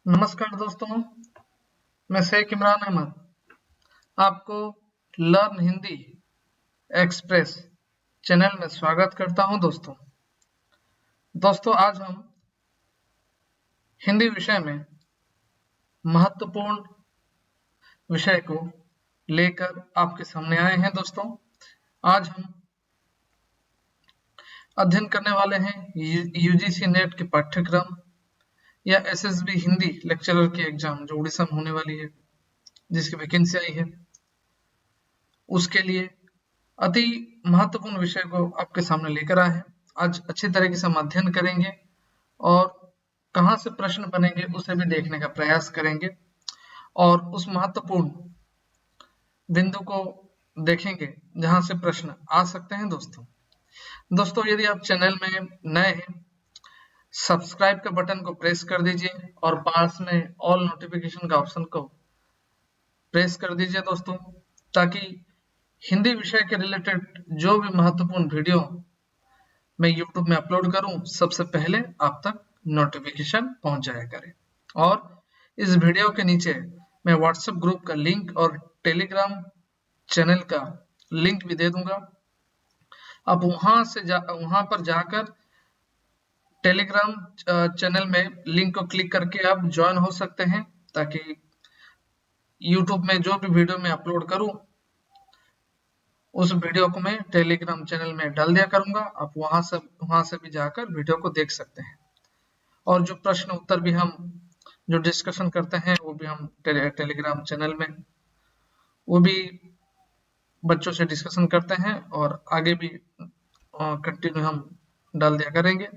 नमस्कार दोस्तों, मैं शेख इमरान अहमद आपको लर्न हिंदी एक्सप्रेस चैनल में स्वागत करता हूं। दोस्तों आज हम हिंदी विषय में महत्वपूर्ण विषय को लेकर आपके सामने आए हैं। दोस्तों आज हम अध्ययन करने वाले हैं यूजीसी नेट के पाठ्यक्रम या एसएसबी हिंदी लेक्चरर की एग्जाम जो उड़ीसा में होने वाली है, जिसकी वैकेंसी आई है, उसके लिए अति महत्वपूर्ण विषय को आपके सामने लेकर आए हैं। आज अच्छी तरीके से हम अध्ययन करेंगे और कहाँ से प्रश्न बनेंगे उसे भी देखने का प्रयास करेंगे और उस महत्वपूर्ण बिंदु को देखेंगे जहां से प्रश्न आ सकते हैं। दोस्तों यदि आप चैनल में नए हैं, सब्सक्राइब का बटन को प्रेस कर दीजिए और पास में ऑल नोटिफिकेशन का ऑप्शन को प्रेस कर दीजिए दोस्तों, ताकि हिंदी विषय के रिलेटेड जो भी महत्वपूर्ण वीडियो मैं यूट्यूब में अपलोड करूं सबसे पहले आप तक नोटिफिकेशन पहुंच जाया करे। और इस वीडियो के नीचे मैं व्हाट्सएप ग्रुप का लिंक और टेलीग्राम चैनल का लिंक भी दे दूंगा। आप वहां पर जाकर टेलीग्राम चैनल में लिंक को क्लिक करके आप ज्वाइन हो सकते हैं, ताकि यूट्यूब में जो भी वीडियो मैं अपलोड करूं उस वीडियो को मैं टेलीग्राम चैनल में डाल दिया करूंगा। आप वहां से भी जाकर वीडियो को देख सकते हैं और जो प्रश्न उत्तर भी हम जो डिस्कशन करते हैं वो भी हम टेलीग्राम चैनल में वो भी बच्चों से डिस्कशन करते हैं और आगे भी कंटिन्यू हम डाल दिया करेंगे।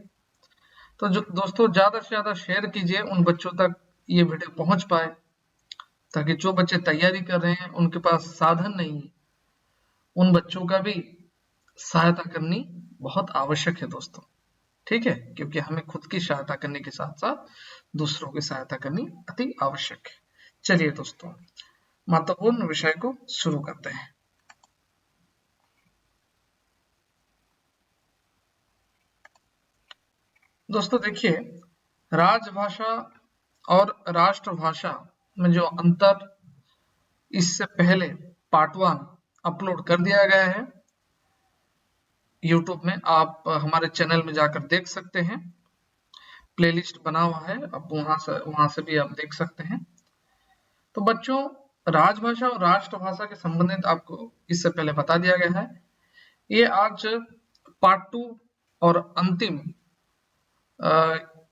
तो जो दोस्तों ज्यादा से ज्यादा शेयर कीजिए, उन बच्चों तक ये वीडियो पहुंच पाए, ताकि जो बच्चे तैयारी कर रहे हैं उनके पास साधन नहीं है, उन बच्चों का भी सहायता करनी बहुत आवश्यक है दोस्तों। ठीक है, क्योंकि हमें खुद की सहायता करने के साथ साथ दूसरों की सहायता करनी अति आवश्यक है। चलिए दोस्तों महत्वपूर्ण विषय को शुरू करते हैं। दोस्तों देखिए, राजभाषा और राष्ट्रभाषा में जो अंतर, इससे पहले पार्ट 1 अपलोड कर दिया गया है यूट्यूब में। आप हमारे चैनल में जाकर देख सकते हैं, प्लेलिस्ट बना हुआ है, आप वहां से भी आप देख सकते हैं। तो बच्चों राजभाषा और राष्ट्रभाषा के संबंधित आपको इससे पहले बता दिया गया है। ये आज पार्ट 2 और अंतिम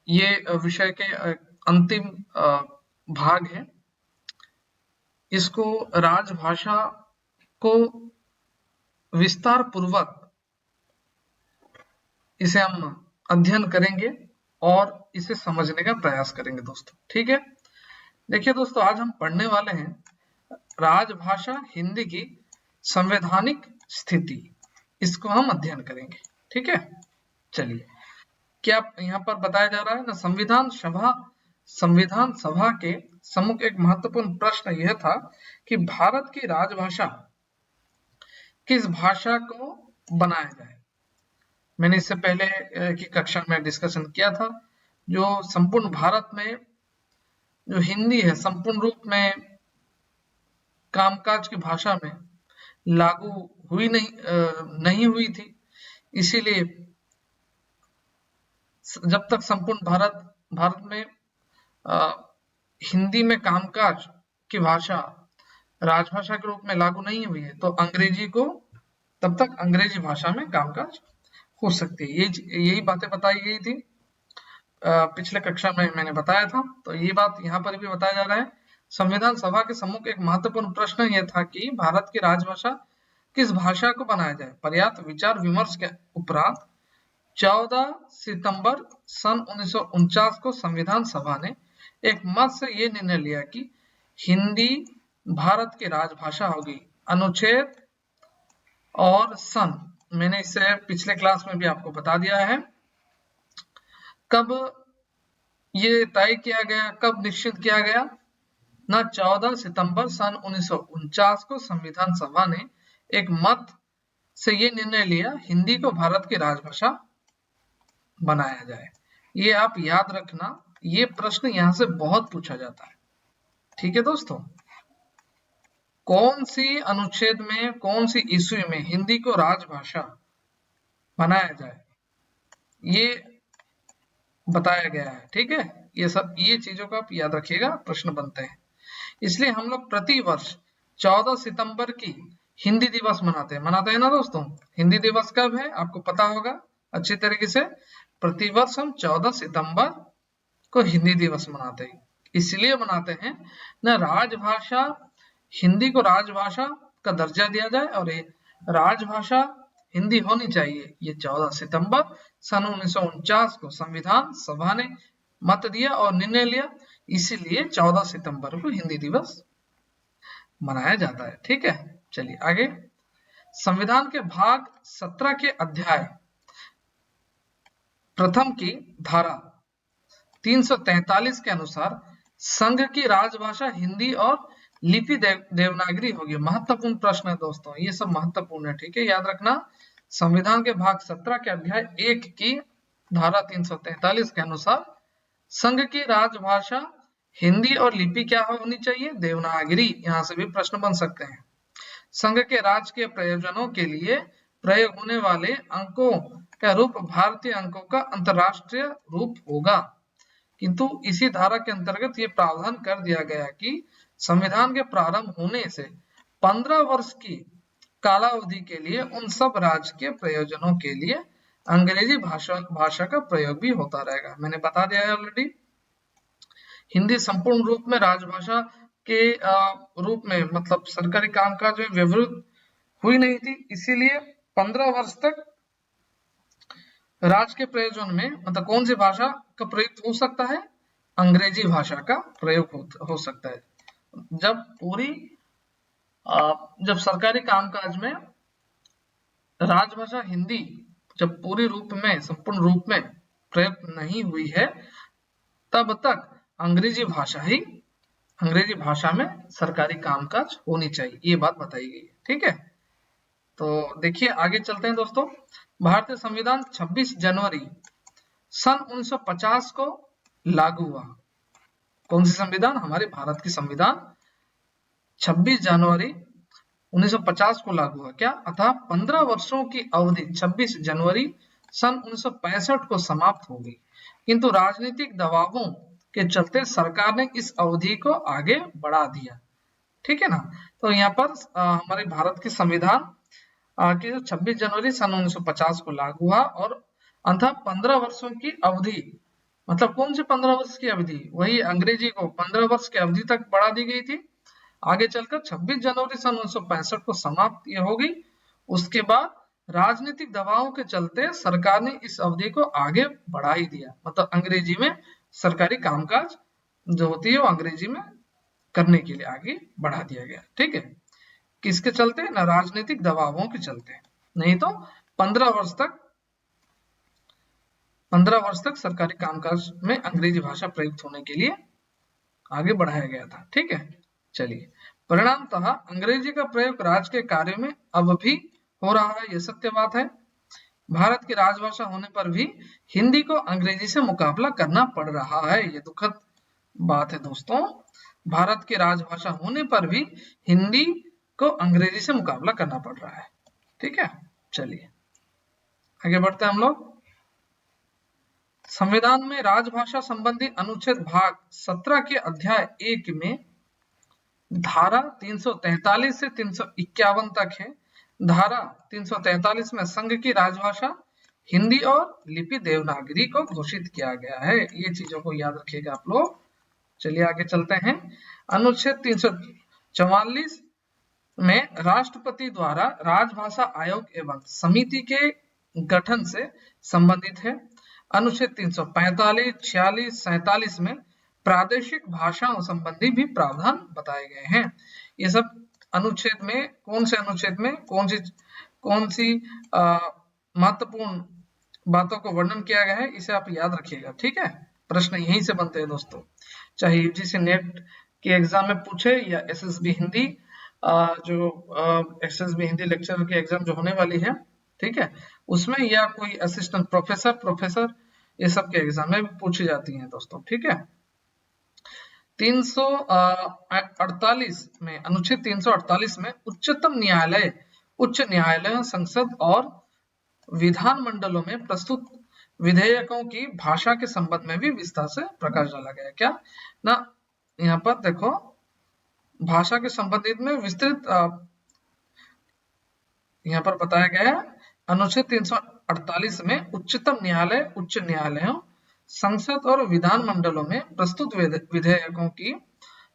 ये विषय के अंतिम भाग है। इसको राजभाषा को विस्तार पूर्वक इसे हम अध्ययन करेंगे और इसे समझने का प्रयास करेंगे दोस्तों। ठीक है, देखिए दोस्तों आज हम पढ़ने वाले हैं राजभाषा हिंदी की संवैधानिक स्थिति, इसको हम अध्ययन करेंगे। ठीक है, चलिए क्या यहाँ पर बताया जा रहा है ना, संविधान सभा के सम्मुख एक महत्वपूर्ण प्रश्न यह था कि भारत की राजभाषा किस भाषा को बनाया जाए। मैंने इससे पहले की कक्षा में डिस्कशन किया था, जो संपूर्ण भारत में जो हिंदी है संपूर्ण रूप में कामकाज की भाषा में लागू हुई नहीं हुई थी। इसीलिए जब तक संपूर्ण भारत में हिंदी में कामकाज की भाषा राजभाषा के रूप में लागू नहीं हुई है, तो अंग्रेजी को तब तक अंग्रेजी भाषा में कामकाज हो सकती है। यही बातें बताई गई थी पिछले कक्षा में, मैंने बताया था। तो ये बात यहाँ पर भी बताया जा रहा है। संविधान सभा के सम्मुख एक महत्वपूर्ण प्रश्न यह था कि भारत की राजभाषा किस भाषा को बनाया जाए। पर्याप्त विचार विमर्श के उपरांत 14 सितंबर सन 1949 को संविधान सभा ने एक मत से यह निर्णय लिया कि हिंदी भारत की राजभाषा होगी। अनुच्छेद और सन, मैंने इसे पिछले क्लास में भी आपको बता दिया है। कब ये तय किया गया, कब निश्चित किया गया ना, 14 सितंबर सन 1949 को संविधान सभा ने एक मत से ये निर्णय लिया हिंदी को भारत की राजभाषा बनाया जाए। ये आप याद रखना, ये प्रश्न यहां से बहुत पूछा जाता है। ठीक है दोस्तों, कौन सी अनुच्छेद में, कौन सी ईस्वी में हिंदी को राजभाषा बनाया जाए, ये बताया गया है। ठीक है, ये चीजों को आप याद रखिएगा, प्रश्न बनते हैं। इसलिए हम लोग प्रति वर्ष 14 सितंबर की हिंदी दिवस मनाते हैं ना दोस्तों। हिंदी दिवस कब है आपको पता होगा अच्छी तरीके से। प्रतिवर्ष हम 14 सितंबर को हिंदी दिवस मनाते हैं। इसलिए मनाते हैं न राजभाषा, हिंदी को राजभाषा का दर्जा दिया जाए और ये राजभाषा हिंदी होनी चाहिए। ये 14 सितंबर सन 1949 को संविधान सभा ने मत दिया और निर्णय लिया, इसीलिए 14 सितंबर को हिंदी दिवस मनाया जाता है। ठीक है, चलिए आगे। संविधान के भाग 17 के अध्याय प्रथम की धारा 343 के अनुसार संघ की राजभाषा हिंदी और लिपि देवनागरी होगी। महत्वपूर्ण प्रश्न है दोस्तों, ये सब महत्वपूर्ण है। ठीक है, याद रखना। संविधान के भाग 17 के अध्याय 1 की धारा 343 के अनुसार संघ की राजभाषा हिंदी और लिपि क्या होनी चाहिए, देवनागरी। यहां से भी प्रश्न बन सकते हैं। संघ के राज के प्रयोजनों के लिए प्रयोग होने वाले अंकों का रूप भारतीय अंकों का अंतरराष्ट्रीय रूप होगा। किंतु इसी धारा के अंतर्गत ये प्रावधान कर दिया गया कि संविधान के प्रारंभ होने से 15 वर्ष की कालावधि के लिए उन सब राजकीय प्रयोजनों के लिए अंग्रेजी भाषा का प्रयोग भी होता रहेगा। मैंने बता दिया है ऑलरेडी। हिंदी संपूर्ण रूप में राजभाषा के रूप में मतलब सरकारी कामकाज में व्यवहृत हुई नहीं थी, इसीलिए 15 वर्ष तक राज्य के प्रयोजन में मतलब कौन सी भाषा का प्रयोग हो सकता है, अंग्रेजी भाषा का प्रयोग हो सकता है। जब सरकारी कामकाज में राजभाषा हिंदी जब पूरी रूप में संपूर्ण रूप में प्रयोग नहीं हुई है, तब तक अंग्रेजी भाषा में सरकारी कामकाज होनी चाहिए, ये बात बताई गई है। ठीक है, तो देखिए आगे चलते हैं दोस्तों। भारतीय संविधान 26 जनवरी सन 1950 को लागू हुआ। कौन सी संविधान, हमारे भारत की संविधान 26 जनवरी 1950 को लागू हुआ। क्या अतः 15 वर्षों की अवधि 26 जनवरी सन 1965 को समाप्त हो गई, किंतु राजनीतिक दबावों के चलते सरकार ने इस अवधि को आगे बढ़ा दिया। ठीक है ना, तो यहाँ पर हमारे भारत की संविधान कि 26 जनवरी सन 1950 को लागू हुआ और अंततः 15 वर्षों की अवधि, मतलब कौन सी 15 वर्ष की अवधि, वही अंग्रेजी को 15 वर्ष की अवधि तक बढ़ा दी गई थी। आगे चलकर 26 जनवरी सन 1965 को समाप्त हो गई। उसके बाद राजनीतिक दबावों के चलते सरकार ने इस अवधि को आगे बढ़ा ही दिया, मतलब अंग्रेजी में सरकारी कामकाज जो होती है वो अंग्रेजी में करने के लिए आगे बढ़ा दिया गया। ठीक है, किसके चलते ना, राजनीतिक दबावों के चलते, नहीं तो 15 वर्ष तक सरकारी कामकाज में अंग्रेजी भाषा प्रयुक्त होने के लिए आगे बढ़ाया गया था। ठीक है, चलिए परिणामतः अंग्रेजी का प्रयोग राज्य के कार्यों में अब भी हो रहा है, यह सत्य बात है। भारत की राजभाषा होने पर भी हिंदी को अंग्रेजी से मुकाबला करना पड़ रहा है, ये दुखद बात है दोस्तों। भारत की राजभाषा होने पर भी हिंदी को अंग्रेजी से मुकाबला करना पड़ रहा है। ठीक है, चलिए आगे बढ़ते हैं हम लोग। संविधान में राजभाषा संबंधी अनुच्छेद भाग 17 के अध्याय 1 में धारा 343 से 351 तक है। धारा 343 में संघ की राजभाषा हिंदी और लिपि देवनागरी को घोषित किया गया है, ये चीजों को याद रखिएगा आप लोग। चलिए आगे चलते हैं। अनुच्छेद 344 में राष्ट्रपति द्वारा राजभाषा आयोग एवं समिति के गठन से संबंधित है। अनुच्छेद 345, 46, 47 में प्रादेशिक भाषाओं संबंधी भी प्रावधान बताए गए हैं। ये सब अनुच्छेद में कौन सी महत्वपूर्ण बातों को वर्णन किया गया है, इसे आप याद रखिएगा। ठीक है, प्रश्न यहीं से बनते हैं दोस्तों, चाहे यूजीसी नेट के एग्जाम में पूछे या SSB Hindi SSB Hindi lecturer की एग्जाम जो होने वाली है, ठीक है, उसमें या कोई असिस्टेंट प्रोफेसर ये सब के एग्जाम में पूछी जाती हैं दोस्तों, ठीक है। 348 में, अनुच्छेद 348 में उच्चतम न्यायालय, उच्च न्यायालय, संसद और विधानमंडलों में प्रस्तुत विधेयकों की भाषा के संबंध में भी विस्तार से प्रकाश डाला गया है। क्या ना, यहाँ पर देखो भाषा के संबंधित में विस्तृत यहाँ पर बताया गया है। अनुच्छेद 348 में उच्चतम न्यायालय, उच्च न्यायालयों, संसद और विधानमंडलों में प्रस्तुत विधेयकों की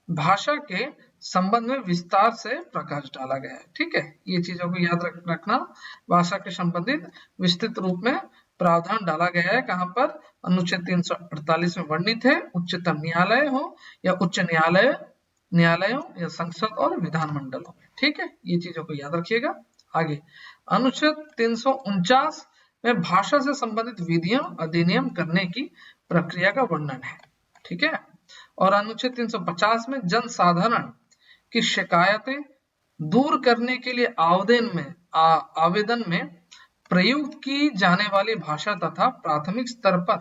भाषा के संबंध में विस्तार से प्रकाश डाला गया है, ठीक है। ये चीजों को याद रखना, भाषा के संबंधित विस्तृत रूप में प्रावधान डाला गया है। कहां पर? अनुच्छेद 348 में वर्णित है, उच्चतम न्यायालय हो या उच्च न्यायालयों या संसद और विधानमंडलों में, ठीक है। ये चीजों को याद रखिएगा। आगे अनुच्छेद 349 में भाषा से संबंधित विधियों अधिनियम करने की प्रक्रिया का वर्णन है, ठीक है। और अनुच्छेद 350 में जनसाधारण की शिकायतें दूर करने के लिए आवेदन में प्रयुक्त की जाने वाली भाषा तथा प्राथमिक स्तर पर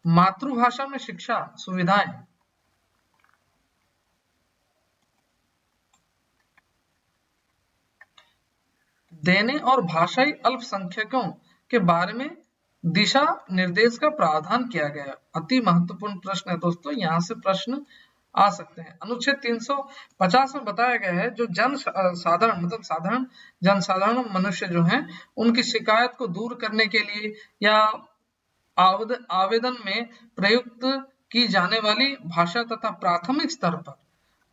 मातृभाषा में शिक्षा सुविधाएं देने और भाषाई अल्पसंख्यकों के बारे में दिशा निर्देश का प्रावधान किया गया। अति महत्वपूर्ण प्रश्न है दोस्तों, यहाँ से प्रश्न आ सकते हैं। अनुच्छेद 350 में बताया गया है जो साधारण मतलब साधारण जनसाधारण मनुष्य जो हैं उनकी शिकायत को दूर करने के लिए या आवेदन में प्रयुक्त की जाने वाली भाषा तथा प्राथमिक स्तर पर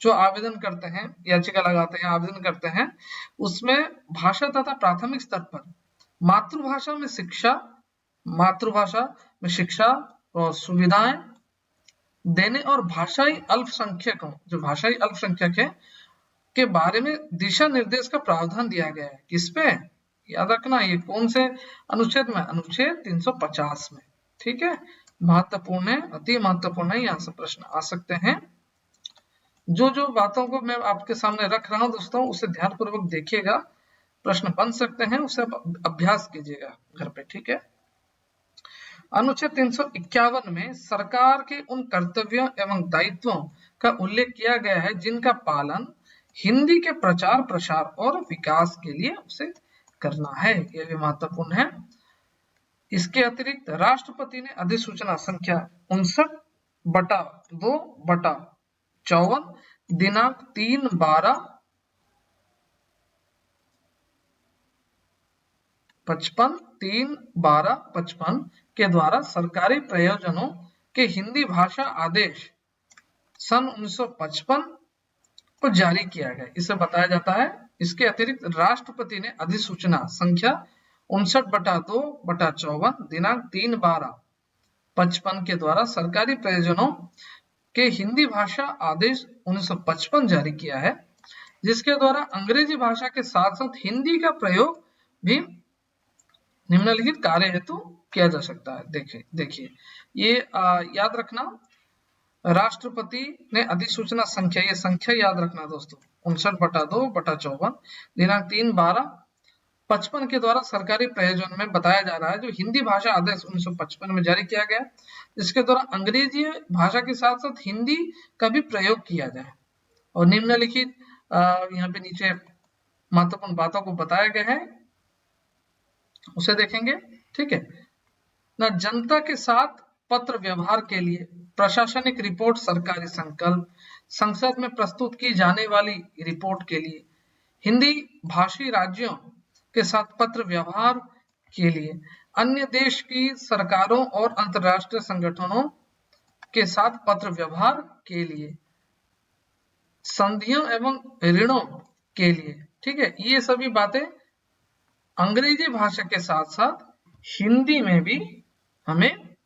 जो आवेदन करते हैं, याचिका लगाते हैं, आवेदन करते हैं, उसमें भाषा तथा प्राथमिक स्तर पर मातृभाषा में शिक्षा और सुविधाएं देने और भाषाई अल्पसंख्यकों, जो भाषाई अल्पसंख्यक है, के बारे में दिशा निर्देश का प्रावधान दिया गया है। किस पे? याद रखना, ये कौन से अनुच्छेद में? अनुच्छेद 350 में, ठीक है। महत्वपूर्ण है, अति महत्वपूर्ण है, यहाँ से प्रश्न आ सकते हैं। जो बातों को मैं आपके सामने रख रहा हूं दोस्तों, उसे ध्यानपूर्वक देखिएगा, प्रश्न बन सकते हैं, उसे अभ्यास कीजिएगा घर पे, ठीक है। अनुच्छेद 351 में सरकार के उन कर्तव्यों एवं दायित्वों का उल्लेख किया गया है जिनका पालन हिंदी के प्रचार प्रसार और विकास के लिए उसे करना है। यह भी महत्वपूर्ण है। इसके अतिरिक्त राष्ट्रपति ने अधिसूचना संख्या 59/2/54 दिनांक 3/12/55 के द्वारा सरकारी प्रयोजनों के हिंदी भाषा आदेश सन 1955 को जारी किया गया, इसे बताया जाता है। इसके अतिरिक्त राष्ट्रपति ने अधिसूचना संख्या 59/2/54 दिनांक 3/12/55 के द्वारा सरकारी प्रयोजनों के हिंदी भाषा आदेश 1955 जारी किया है, जिसके द्वारा अंग्रेजी भाषा के साथ साथ हिंदी का प्रयोग भी निम्नलिखित कार्य हेतु किया जा सकता है। देखिए ये याद रखना, राष्ट्रपति ने अधिसूचना संख्या, ये संख्या याद रखना दोस्तों, 59/2/54 दिनांक 3/12/55 के द्वारा सरकारी प्रयोजन में बताया जा रहा है, जो हिंदी भाषा आदेश 1955 में जारी किया गया, जिसके द्वारा अंग्रेजी भाषा के साथ साथ हिंदी का भी प्रयोग किया जाए। और निम्नलिखित यहाँ पे नीचे महत्वपूर्ण बातों को बताया गया है, उसे देखेंगे, ठीक है ना। जनता के साथ पत्र व्यवहार के लिए प्रशासनिक रिपोर्ट, सरकारी संकल्प, संसद में प्रस्तुत की जाने वाली रिपोर्ट के लिए, हिंदी भाषी राज्यों के साथ पत्र व्यवहार के लिए, अन्य देश की सरकारों और अंतर्राष्ट्रीय संगठनों के साथ पत्र व्यवहार के लिए, संधियों एवं ऋणों के लिए, ठीक है। ये सभी बातें अंग्रेजी भाषा के साथ साथ हिंदी में भी हमें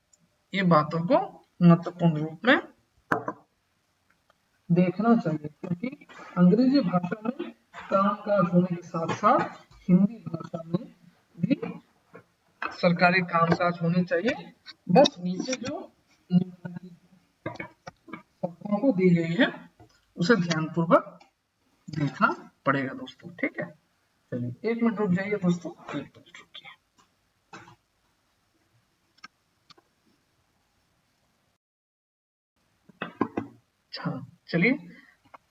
ये बातों को महत्वपूर्ण रूप में देखना चाहिए, क्योंकि अंग्रेजी भाषा में कामकाज होने के साथ साथ हिंदी भाषा में भी सरकारी कामकाज होने चाहिए। बस नीचे जो शब्दों को दी गई है उसे ध्यानपूर्वक देखना पड़ेगा दोस्तों, ठीक है। चलिए 1 मिनट रुक जाइए दोस्तों, 1 मिनट रुकिए। अच्छा, चलिए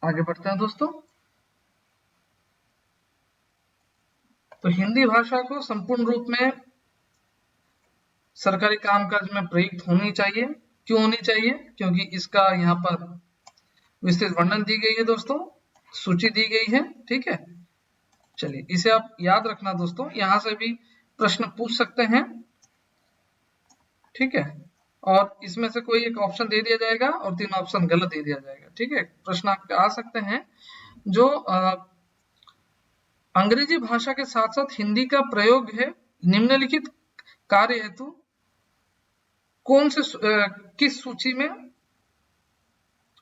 आगे बढ़ते हैं दोस्तों। तो हिंदी भाषा को संपूर्ण रूप में सरकारी कामकाज में प्रयुक्त होनी चाहिए। क्यों होनी चाहिए? क्योंकि इसका यहाँ पर विस्तृत वर्णन दी गई है दोस्तों, सूची दी गई है, ठीक है। चलिए इसे आप याद रखना दोस्तों, यहाँ से भी प्रश्न पूछ सकते हैं, ठीक है। और इसमें से कोई एक ऑप्शन दे दिया जाएगा और 3 ऑप्शन गलत दे दिया जाएगा, ठीक है। प्रश्न आपके आ सकते हैं जो अंग्रेजी भाषा के साथ साथ हिंदी का प्रयोग है निम्नलिखित कार्य हेतु कौन से किस सूची में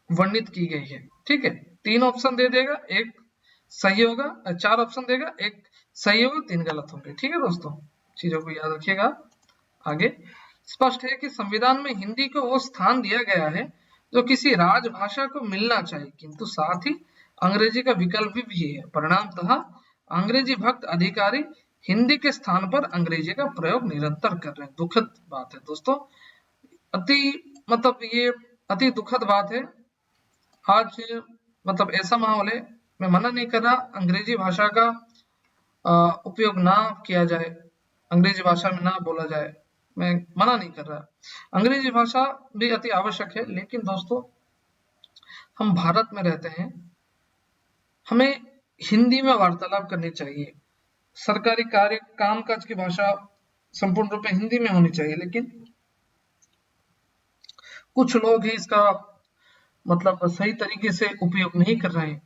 वर्णित की गई है, ठीक है। 3 ऑप्शन दे देगा, एक सही होगा, 4 ऑप्शन देगा, एक सही होगा, 3 गलत होंगे, ठीक है दोस्तों। चीजों को याद रखिएगा। आगे स्पष्ट है कि संविधान में हिंदी को वो स्थान दिया गया है जो किसी राजभाषा को मिलना चाहिए, किंतु साथ ही अंग्रेजी का विकल्प भी है। परिणामतः अंग्रेजी भक्त अधिकारी हिंदी के स्थान पर अंग्रेजी का प्रयोग निरंतर कर रहे हैं। दुखद बात है दोस्तों, अति मतलब ये अति दुखद बात है। आज मतलब ऐसा माहौल है, मैं मना नहीं कर रहा अंग्रेजी भाषा का उपयोग ना किया जाए, अंग्रेजी भाषा में ना बोला जाए, मैं मना नहीं कर रहा। अंग्रेजी भाषा भी अति आवश्यक है, लेकिन दोस्तों हम भारत में रहते हैं, हमें हिंदी में वार्तालाप करनी चाहिए। सरकारी कार्य कामकाज की भाषा संपूर्ण रूप में हिंदी में होनी चाहिए, लेकिन कुछ लोग ही इसका मतलब सही तरीके से उपयोग नहीं कर रहे हैं।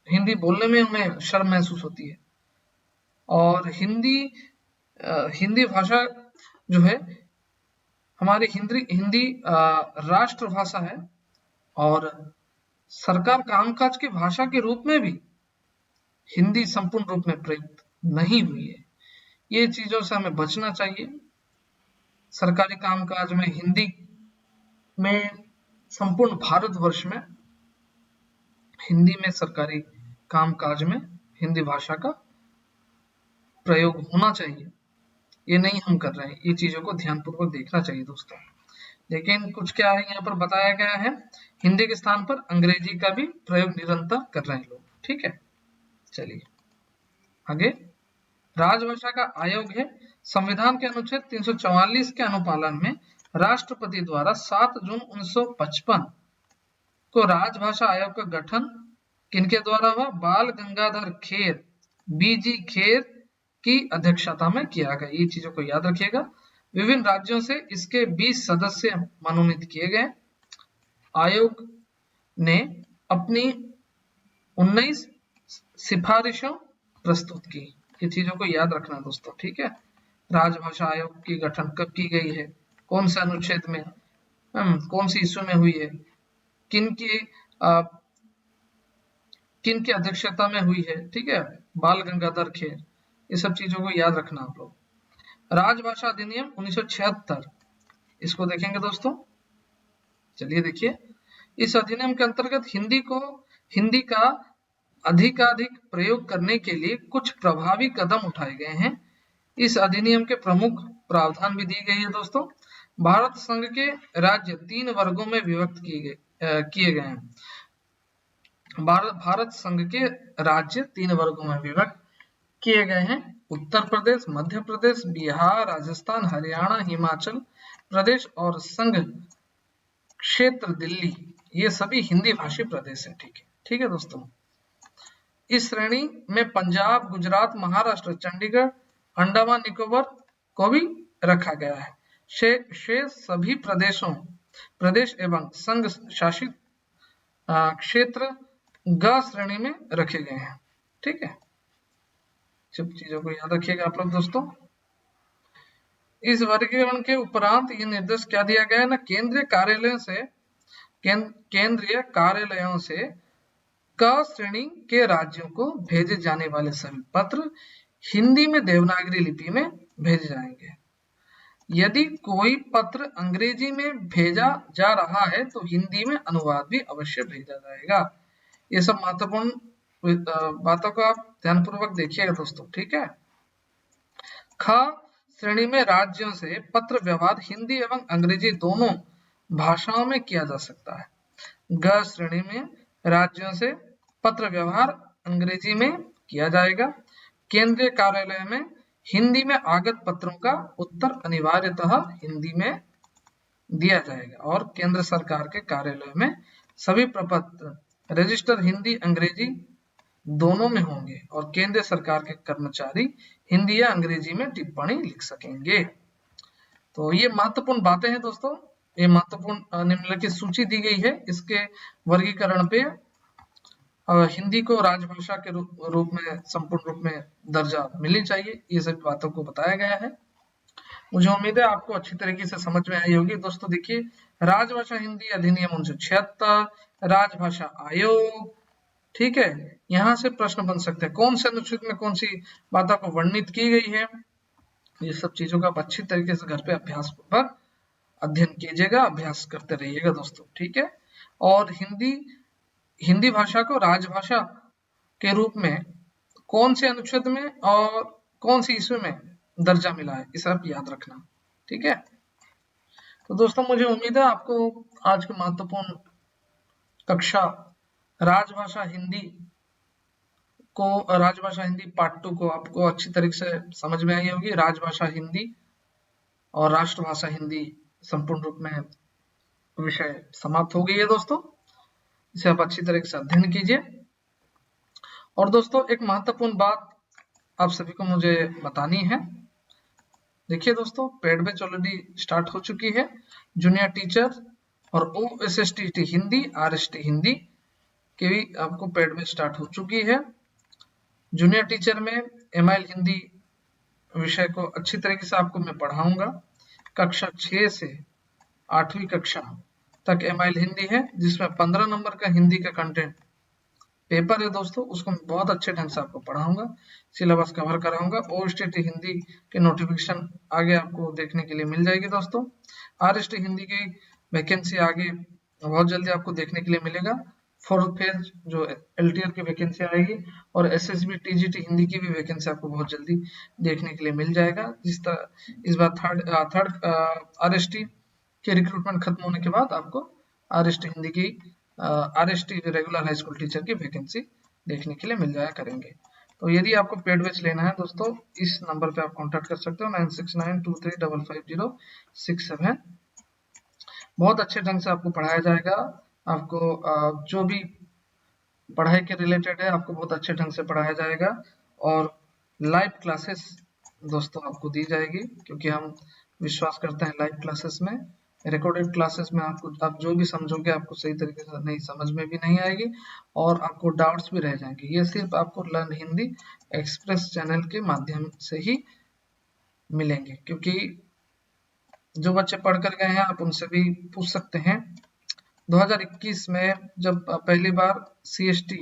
हिंदी बोलने में उन्हें शर्म महसूस होती है। और हिंदी भाषा जो है हमारी हिंदी राष्ट्रभाषा है और सरकार कामकाज की भाषा के रूप में भी हिंदी संपूर्ण रूप में प्रयुक्त नहीं हुई है। ये चीजों से हमें बचना चाहिए। सरकारी कामकाज में हिंदी में संपूर्ण भारतवर्ष में हिंदी में सरकारी कामकाज में हिंदी भाषा का प्रयोग होना चाहिए। ये नहीं हम कर रहे हैं, ये चीजों को ध्यानपूर्वक देखना चाहिए दोस्तों। लेकिन कुछ क्या है यहाँ पर बताया गया है, हिंदी के स्थान पर अंग्रेजी का भी प्रयोग निरंतर कर रहे हैं लोग, ठीक है। चलिए आगे राजभाषा का आयोग है। संविधान के अनुच्छेद 344 के अनुपालन में राष्ट्रपति द्वारा 7 जून 1955 को राजभाषा आयोग का गठन किनके द्वारा हुआ? बाल गंगाधर खेर, बीजी खेर की अध्यक्षता में किया गया। ये चीजों को याद रखिएगा। विभिन्न राज्यों से इसके 20 सदस्य मनोनीत किए गए। आयोग ने अपनी 19 सिफारिशों प्रस्तुत की। ये चीजों को याद रखना दोस्तों, ठीक है। राजभाषा आयोग की गठन कब की गई है, कौन से अनुच्छेद में, कौन सी ईस्वी में हुई है, किन की अध्यक्षता में हुई है, ठीक है। बाल गंगाधर खेर, ये सब चीजों को याद रखना आप लोग। राजभाषा अधिनियम 1976, इसको देखेंगे दोस्तों। चलिए देखिए, इस अधिनियम के अंतर्गत हिंदी का अधिकाधिक प्रयोग करने के लिए कुछ प्रभावी कदम उठाए गए हैं। इस अधिनियम के प्रमुख प्रावधान भी दी गई है दोस्तों। भारत संघ के राज्य 3 वर्गों में विभक्त किए गए हैं। भारत संघ के राज्य 3 वर्गों में विभक्त किए गए हैं। उत्तर प्रदेश, मध्य प्रदेश, बिहार, राजस्थान, हरियाणा, हिमाचल प्रदेश और संघ क्षेत्र दिल्ली, ये सभी हिंदी भाषी प्रदेश है, ठीक है दोस्तों। इस श्रेणी में पंजाब, गुजरात, महाराष्ट्र, चंडीगढ़, अंडमान निकोबार को भी रखा गया है। शेष सभी प्रदेश एवं संघ शासित क्षेत्र ग श्रेणी में रखे गए हैं, ठीक है। सब चीजों को याद रखिएगा आप लोग दोस्तों। इस वर्गीकरण के उपरांत ये निर्देश क्या दिया गया है ना, केंद्रीय कार्यालयों से क श्रेणी के राज्यों को भेजे जाने वाले सभी पत्र हिंदी में देवनागरी लिपि में भेजे जाएंगे। यदि कोई पत्र अंग्रेजी में भेजा जा रहा है तो हिंदी में अनुवाद भी अवश्य भेजा जाएगा। ये सब महत्वपूर्ण बातों को आप ध्यानपूर्वक देखिएगा दोस्तों, ठीक है। ख श्रेणी में राज्यों से पत्र व्यवहार हिंदी एवं अंग्रेजी दोनों भाषाओं में किया जा सकता है। ग श्रेणी में राज्यों से पत्र व्यवहार अंग्रेजी में किया जाएगा। केंद्रीय कार्यालय में हिंदी में आगत पत्रों का उत्तर अनिवार्यतः हिंदी में दिया जाएगा और केंद्र सरकार के कार्यालय में सभी प्रपत्र रजिस्टर हिंदी अंग्रेजी दोनों में होंगे और केंद्र सरकार के कर्मचारी हिंदी या अंग्रेजी में टिप्पणी लिख सकेंगे। तो ये महत्वपूर्ण बातें हैं दोस्तों, ये महत्वपूर्ण निम्नलिखित सूची दी गई है। इसके वर्गीकरण पे हिंदी को राजभाषा के रूप में संपूर्ण रूप में दर्जा मिलनी चाहिए, ये सभी बातों को बताया गया है। मुझे उम्मीद है आपको अच्छी तरीके से समझ में आई होगी। दोस्तों देखिए, राजभाषा हिंदी अधिनियम 1976, राजभाषा आयोग, ठीक है, यहाँ से प्रश्न बन सकते हैं कौन से अनुच्छेद में कौन सी बातों को वर्णित की गई है। ये सब चीजों का आप अच्छी तरीके से घर पे अभ्यास पूर्वक अध्ययन कीजिएगा, अभ्यास करते रहिएगा दोस्तों, ठीक है। और हिंदी भाषा को राजभाषा के रूप में कौन से अनुच्छेद में और कौन सी ईस्वी में दर्जा मिला है, इसे आप याद रखना, ठीक है। तो दोस्तों मुझे उम्मीद है आपको आज की महत्वपूर्ण कक्षा राजभाषा हिंदी पार्ट 2 को आपको अच्छी तरीके से समझ में आई होगी। राजभाषा हिंदी और राष्ट्रभाषा हिंदी संपूर्ण रूप में विषय समाप्त हो गई है दोस्तों, इसे आप अच्छी तरीके से अध्ययन कीजिए। और दोस्तों एक महत्वपूर्ण बात आप सभी को मुझे बतानी है। देखिए दोस्तों, पेड बैच ऑलरेडी स्टार्ट हो चुकी है। जूनियर टीचर और OSST हिंदी, RST हिंदी की भी आपको पेड बैच स्टार्ट हो चुकी है। जूनियर टीचर में MIL हिंदी विषय को अच्छी तरीके से आपको मैं पढ़ाऊंगा। कक्षा 6 से 8वीं कक्षा तक MIL हिंदी है, जिसमें 15 नंबर का हिंदी का कंटेंट पेपर है दोस्तों, उसको मैं बहुत अच्छे ढंग से आपको पढ़ाऊंगा, सिलेबस कवर कराऊंगा। OST हिंदी के नोटिफिकेशन आगे आपको देखने के लिए मिल जाएगी दोस्तों। RST हिंदी की वैकेंसी आगे बहुत जल्दी आपको देखने के लिए मिलेगा। 4th फेज जो LTR की वैकेंसी आएगी और SSB TGT हिंदी की भी वैकेंसी आपको बहुत जल्दी देखने के लिए मिल जाएगा। जिस तरह इस बार थर्ड RST के रिक्रूटमेंट खत्म होने के बाद आपको RST हिंदी की RST regular high school teacher की वैकेंसी देखने के लिए मिल जाया करेंगे। तो यदि आपको पेड बैच लेना है दोस्तों, इस नंबर पे आप कांटेक्ट कर सकते हो 9692355067। बहुत अच्छे ढंग से आपको पढ़ाया जाएगा। आपको जो भी पढ़ाई के रिलेटेड है आपको बहुत अच्छे ढंग से पढ़ाया जाएगा और लाइव क्लासेस दोस्तों आपको दी जाएगी, क्योंकि हम विश्वास करते हैं लाइव क्लासेस में। रिकॉर्डेड क्लासेस में आप जो भी समझोगे आपको सही तरीके से नहीं समझ में भी नहीं आएगी और आपको डाउट्स भी रह जाएंगे। ये सिर्फ आपको लर्न हिंदी एक्सप्रेस चैनल के माध्यम से ही मिलेंगे, क्योंकि जो बच्चे पढ़ कर गए हैं आप उनसे भी पूछ सकते हैं। 2021 में जब पहली बार CST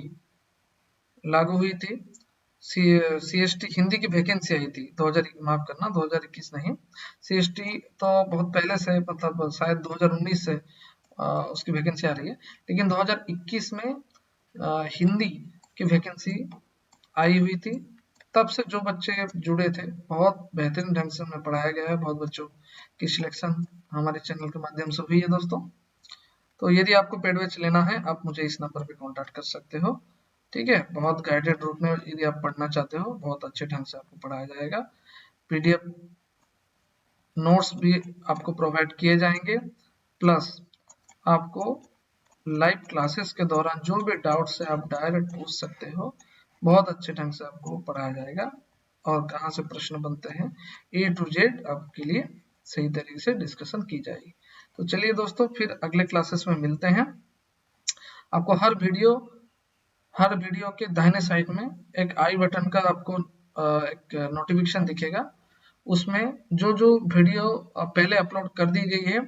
लागू हुई थी, CST हिंदी की वैकेंसी आई थी 2021 नहीं, CST तो बहुत पहले से, मतलब शायद 2019 से उसकी वैकेंसी आ रही है, लेकिन 2021 में हिंदी की वैकेंसी आई हुई थी। तब से जो बच्चे जुड़े थे बहुत बेहतरीन ढंग से उन्हें पढ़ाया गया है, बहुत बच्चों की सिलेक्शन हमारे चैनल के माध्यम से हुई है दोस्तों। तो यदि आपको पेड बैच लेना है आप मुझे इस नंबर पे कांटेक्ट कर सकते हो, ठीक है। बहुत गाइडेड रूप में यदि आप पढ़ना चाहते हो बहुत अच्छे ढंग से आपको पढ़ाया जाएगा। PDF नोट्स भी आपको प्रोवाइड किए जाएंगे, प्लस आपको लाइव क्लासेस के दौरान जो भी डाउट्स है आप डायरेक्ट पूछ सकते हो। बहुत अच्छे ढंग से आपको पढ़ाया जाएगा और कहाँ से प्रश्न बनते हैं A to Z आपके लिए सही तरीके से डिस्कशन की जाएगी। तो चलिए दोस्तों, फिर अगले क्लासेस में मिलते हैं। आपको हर वीडियो के दाहिने साइड में एक आई बटन का आपको एक नोटिफिकेशन दिखेगा। उसमें जो वीडियो पहले अपलोड कर दी गई है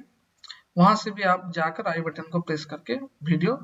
वहां से भी आप जाकर आई बटन को प्रेस करके वीडियो